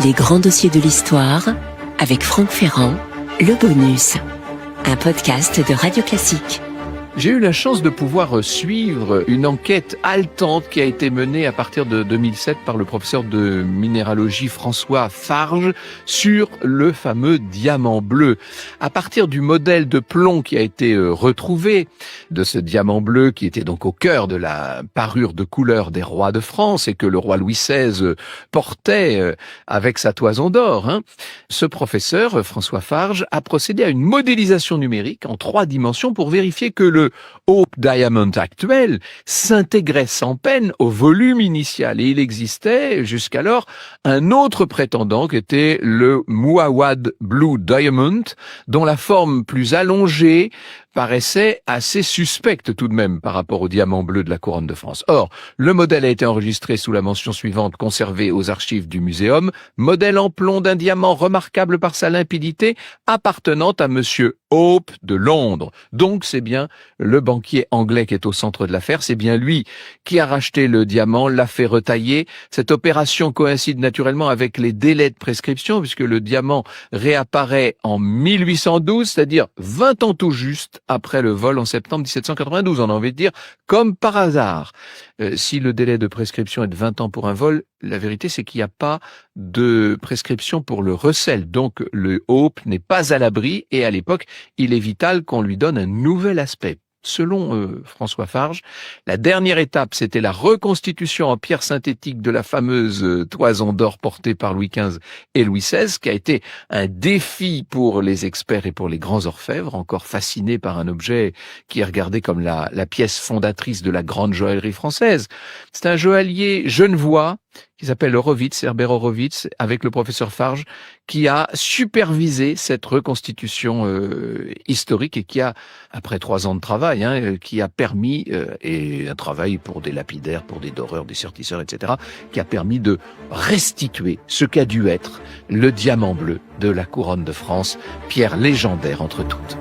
Les grands dossiers de l'histoire avec Franck Ferrand, le bonus, un podcast de Radio Classique. J'ai eu la chance de pouvoir suivre une enquête haletante qui a été menée à partir de 2007 par le professeur de minéralogie François Farge sur le fameux diamant bleu. À partir du modèle de plomb qui a été retrouvé, de ce diamant bleu qui était donc au cœur de la parure de couleur des rois de France et que le roi Louis XVI portait avec sa toison d'or, ce professeur, François Farge, a procédé à une modélisation numérique en 3 dimensions pour vérifier que le Hope Diamond actuel s'intégrait sans peine au volume initial. Et il existait jusqu'alors un autre prétendant qui était le Muawad Blue Diamond, dont la forme plus allongée paraissait assez suspecte tout de même par rapport au diamant bleu de la couronne de France. Or, le modèle a été enregistré sous la mention suivante conservée aux archives du muséum, modèle en plomb d'un diamant remarquable par sa limpidité appartenant à monsieur Hope de Londres. Donc c'est bien le banquier anglais qui est au centre de l'affaire, c'est bien lui qui a racheté le diamant, l'a fait retailler. Cette opération coïncide naturellement avec les délais de prescription puisque le diamant réapparaît en 1812, c'est-à-dire 20 ans tout juste après le vol en septembre 1792, on a envie de dire, comme par hasard. Si le délai de prescription est de 20 ans pour un vol, la vérité c'est qu'il n'y a pas de prescription pour le recel. Donc le Hope n'est pas à l'abri et à l'époque, il est vital qu'on lui donne un nouvel aspect. Selon François Farge, la dernière étape, c'était la reconstitution en pierre synthétique de la fameuse toison d'or portée par Louis XV et Louis XVI, qui a été un défi pour les experts et pour les grands orfèvres, encore fascinés par un objet qui est regardé comme la pièce fondatrice de la grande joaillerie française. C'est un joaillier genevois qui s'appelle Horowitz, Herbert Horowitz, avec le professeur Farge, qui a supervisé cette reconstitution historique et qui a, après 3 ans de travail, qui a permis, et un travail pour des lapidaires, pour des doreurs, des sertisseurs, etc., qui a permis de restituer ce qu'a dû être le diamant bleu de la couronne de France, pierre légendaire entre toutes.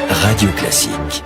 Radio Classique.